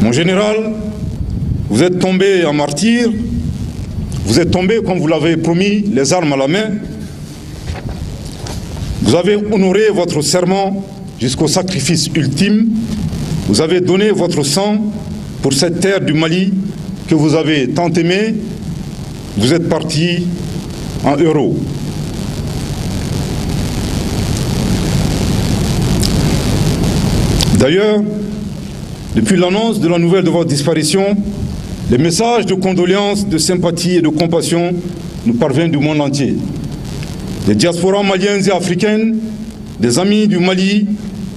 Mon général, vous êtes tombé en martyr, vous êtes tombé, comme vous l'avez promis, les armes à la main. Vous avez honoré votre serment jusqu'au sacrifice ultime. Vous avez donné votre sang pour cette terre du Mali que vous avez tant aimée. Vous êtes parti en héros. D'ailleurs, depuis l'annonce de la nouvelle de votre disparition, les messages de condoléances, de sympathie et de compassion nous parviennent du monde entier. Des diasporas maliennes et africaines, des amis du Mali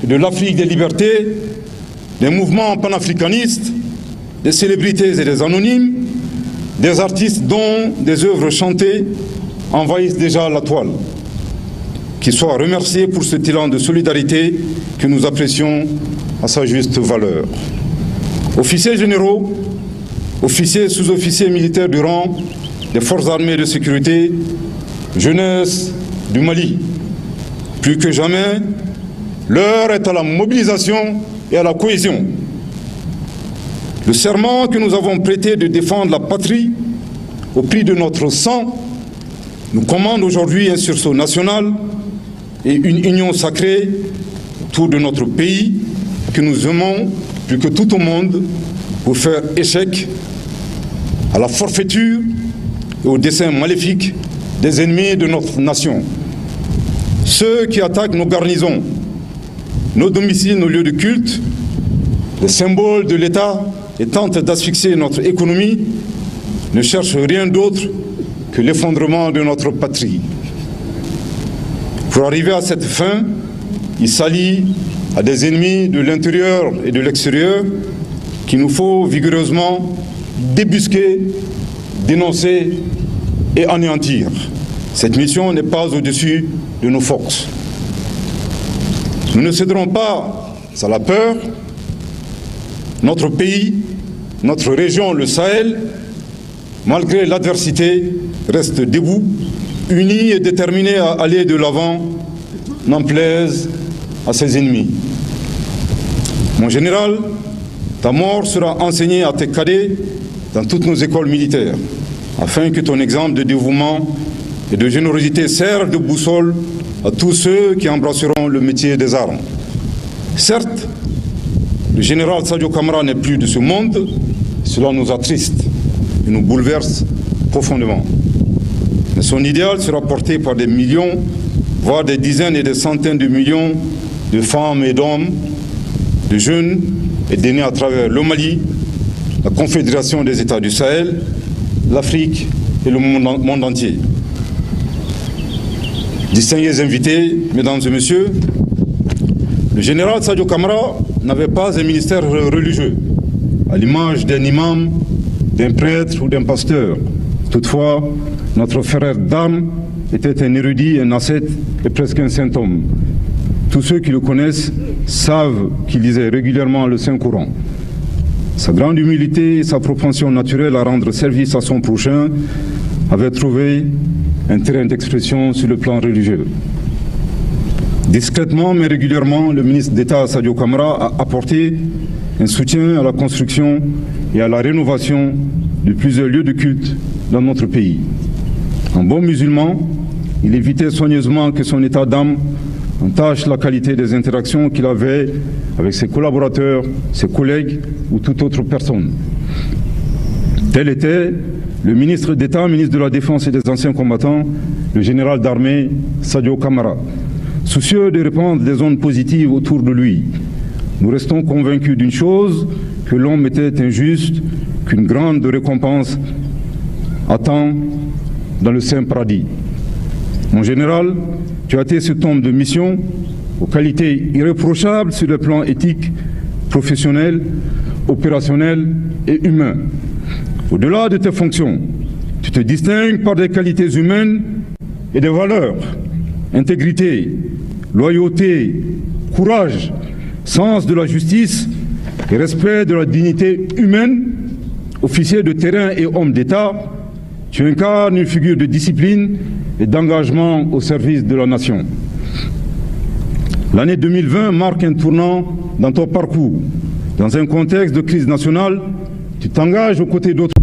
et de l'Afrique des libertés, des mouvements panafricanistes, des célébrités et des anonymes, des artistes dont des œuvres chantées envahissent déjà la toile. Qu'ils soient remerciés pour cet élan de solidarité que nous apprécions à sa juste valeur. Officiers généraux, officiers, sous-officiers militaires du rang des forces armées de sécurité, jeunesse du Mali, plus que jamais, l'heure est à la mobilisation et à la cohésion. Le serment que nous avons prêté de défendre la patrie au prix de notre sang nous commande aujourd'hui un sursaut national et une union sacrée autour de notre pays que nous aimons plus que tout au monde pour faire échec à la forfaiture et au dessein maléfique des ennemis de notre nation. Ceux qui attaquent nos garnisons, nos domiciles, nos lieux de culte, les symboles de l'État et tentent d'asphyxier notre économie ne cherchent rien d'autre que l'effondrement de notre patrie. Pour arriver à cette fin, il s'allie à des ennemis de l'intérieur et de l'extérieur qu'il nous faut vigoureusement débusquer, dénoncer et anéantir. Cette mission n'est pas au-dessus de nos forces. Nous ne céderons pas à la peur. Notre pays, notre région, le Sahel, malgré l'adversité, reste debout, uni et déterminé à aller de l'avant, n'en plaise à ses ennemis. Mon général, ta mort sera enseignée à tes cadets dans toutes nos écoles militaires, afin que ton exemple de dévouement et de générosité serve de boussole à tous ceux qui embrasseront le métier des armes. Certes, le général Sadio Camara n'est plus de ce monde, cela nous attriste et nous bouleverse profondément. Mais son idéal sera porté par des millions, voire des dizaines et des centaines de millions de femmes et d'hommes, de jeunes et d'aînés à travers le Mali, la Confédération des États du Sahel, l'Afrique et le monde entier. Distingués invités, mesdames et messieurs, le général Sadio Camara n'avait pas un ministère religieux, à l'image d'un imam, d'un prêtre ou d'un pasteur. Toutefois, notre frère d'armes était un érudit, un ascète et presque un saint homme. Tous ceux qui le connaissent savent qu'il lisait régulièrement le Saint-Coran. Sa grande humilité et sa propension naturelle à rendre service à son prochain avaient trouvé un terrain d'expression sur le plan religieux. Discrètement mais régulièrement, le ministre d'État Sadio Camara a apporté un soutien à la construction et à la rénovation de plusieurs lieux de culte dans notre pays. En bon musulman, il évitait soigneusement que son état d'âme entache la qualité des interactions qu'il avait avec ses collaborateurs, ses collègues ou toute autre personne. Tel était le ministre d'État, ministre de la Défense et des Anciens combattants, le général d'armée Sadio Camara. Soucieux de répandre des ondes positives autour de lui, nous restons convaincus d'une chose, que l'homme était injuste, qu'une grande récompense attend dans le Saint Paradis. Mon général, tu as été cet homme de mission aux qualités irréprochables sur le plan éthique, professionnel, opérationnel et humain. Au-delà de tes fonctions, tu te distingues par des qualités humaines et des valeurs, intégrité, loyauté, courage, sens de la justice et respect de la dignité humaine. Officier de terrain et homme d'État, tu incarnes une figure de discipline et d'engagement au service de la nation. L'année 2020 marque un tournant dans ton parcours. Dans un contexte de crise nationale, tu t'engages aux côtés d'autres.